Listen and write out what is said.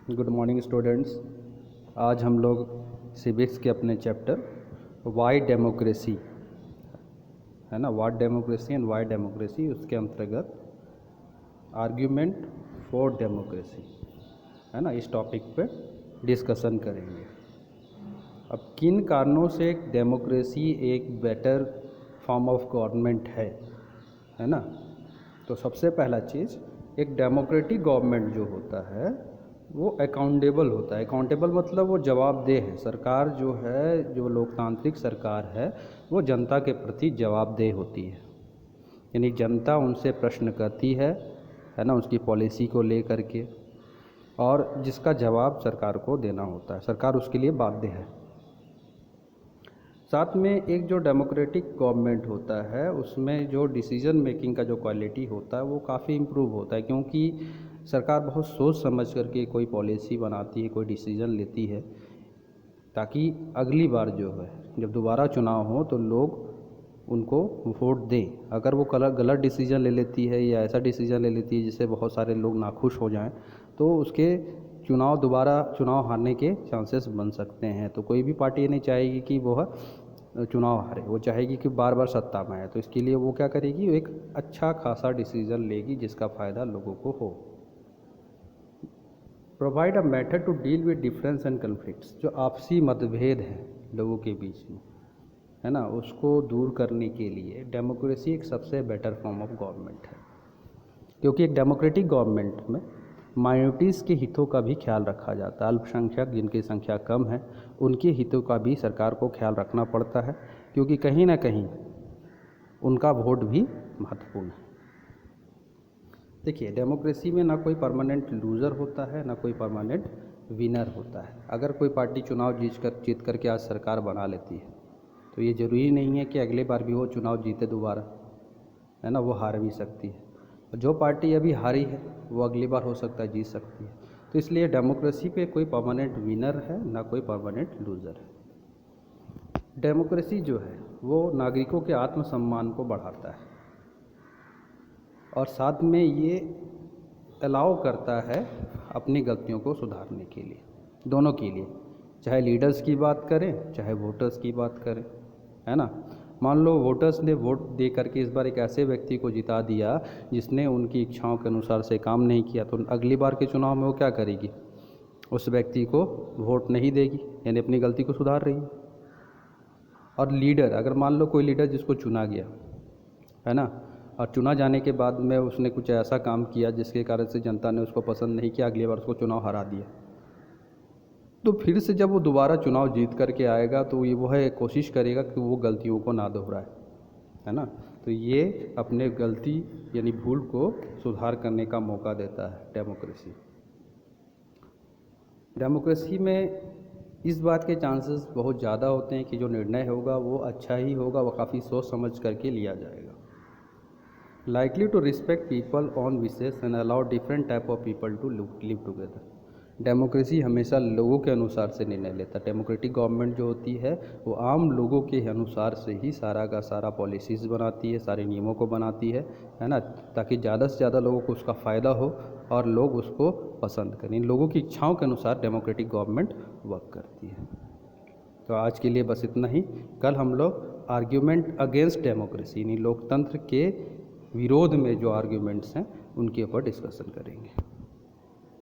Good morning students. आज हम लोग सिविक्स के अपने चैप्टर वाई डेमोक्रेसी है ना, what democracy and Y democracy, उसके अंतर्गत आर्ग्यूमेंट फॉर डेमोक्रेसी है ना, इस टॉपिक पे डिस्कशन करेंगे। अब किन कारणों से डेमोक्रेसी एक बेटर फॉर्म ऑफ गवर्नमेंट है ना। तो सबसे पहला चीज़, एक डेमोक्रेटिक गवर्नमेंट जो होता है वो अकाउंटेबल होता है। अकाउंटेबल मतलब वो जवाबदेह है। सरकार जो है, जो लोकतांत्रिक सरकार है, वो जनता के प्रति जवाबदेह होती है। यानी जनता उनसे प्रश्न करती है ना, उसकी पॉलिसी को ले करके, और जिसका जवाब सरकार को देना होता है। सरकार उसके लिए बाध्य है। साथ में एक जो डेमोक्रेटिक गवर्नमेंट होता है उसमें जो डिसीजन मेकिंग का जो क्वालिटी होता है वो काफ़ी इम्प्रूव होता है, क्योंकि सरकार बहुत सोच समझ करके कोई पॉलिसी बनाती है, कोई डिसीजन लेती है, ताकि अगली बार जो है जब दोबारा चुनाव हो तो लोग उनको वोट दें। अगर वो गलत डिसीजन ले लेती है या ऐसा डिसीजन ले लेती है जिससे बहुत सारे लोग नाखुश हो जाएं, तो उसके दोबारा चुनाव हारने के चांसेस बन सकते हैं। तो कोई भी पार्टी ये नहीं चाहेगी कि वह चुनाव हारे, वो चाहेगी कि बार बार सत्ता में आए। तो इसके लिए वो क्या करेगी, एक अच्छा खासा डिसीजन लेगी जिसका फ़ायदा लोगों को हो। Provide a method to deal with difference and conflicts, जो आपसी मतभेद हैं लोगों के बीच में है ना, उसको दूर करने के लिए डेमोक्रेसी एक सबसे बेटर फॉर्म ऑफ गवर्नमेंट है। क्योंकि एक डेमोक्रेटिक गवर्नमेंट में माइनॉरिटीज़ के हितों का भी ख्याल रखा जाता है। अल्पसंख्यक जिनकी संख्या कम है उनके हितों का भी सरकार को ख्याल रखना पड़ता है, क्योंकि कहीं ना कहीं उनका वोट भी महत्वपूर्ण है। देखिए, डेमोक्रेसी में ना कोई परमानेंट लूज़र होता है, ना कोई परमानेंट विनर होता है। अगर कोई पार्टी चुनाव जीत करके आज सरकार बना लेती है तो ये ज़रूरी नहीं है कि अगले बार भी वो चुनाव जीते दोबारा, है ना, वो हार भी सकती है। जो पार्टी अभी हारी है वो अगली बार हो सकता है जीत सकती है। तो इसलिए डेमोक्रेसी पे कोई परमानेंट विनर है, ना कोई परमानेंट लूज़र है। डेमोक्रेसी जो है वो नागरिकों के आत्मसम्मान को बढ़ाता है, और साथ में ये अलाउ करता है अपनी गलतियों को सुधारने के लिए, दोनों के लिए, चाहे लीडर्स की बात करें चाहे वोटर्स की बात करें, है ना। मान लो वोटर्स ने वोट दे करके इस बार एक ऐसे व्यक्ति को जिता दिया जिसने उनकी इच्छाओं के अनुसार से काम नहीं किया, तो अगली बार के चुनाव में वो क्या करेगी, उस व्यक्ति को वोट नहीं देगी, यानी अपनी गलती को सुधार रही है। और लीडर, अगर मान लो कोई लीडर जिसको चुना गया है ना, और चुना जाने के बाद में उसने कुछ ऐसा काम किया जिसके कारण से जनता ने उसको पसंद नहीं किया, अगली बार उसको चुनाव हरा दिया, तो फिर से जब वो दोबारा चुनाव जीत करके आएगा तो ये वो है कोशिश करेगा कि वो गलतियों को ना दोहराए, है ना। तो ये अपने गलती यानी भूल को सुधार करने का मौका देता है डेमोक्रेसी। डेमोक्रेसी में इस बात के चांसेस बहुत ज़्यादा होते हैं कि जो निर्णय होगा वो अच्छा ही होगा, वो काफ़ी सोच समझ करके लिया जाएगा। Likely to respect people on wishes and allow different type of people to live together. Democracy हमेशा लोगों के अनुसार से निर्णय लेता है। डेमोक्रेटिक गवर्नमेंट जो होती है वो आम लोगों के अनुसार से ही सारा का सारा पॉलिसीज़ बनाती है, सारे नियमों को बनाती है ना, ताकि ज़्यादा से ज़्यादा लोगों को उसका फ़ायदा हो और लोग उसको पसंद करें। इन लोगों की इच्छाओं के अनुसार डेमोक्रेटिक गवर्नमेंट वर्क करती है। तो आज के लिए बस इतना ही। कल हम लोग आर्ग्यूमेंट अगेंस्ट डेमोक्रेसी यानी लोकतंत्र के विरोध में जो आर्ग्यूमेंट्स हैं उनके ऊपर डिस्कशन करेंगे।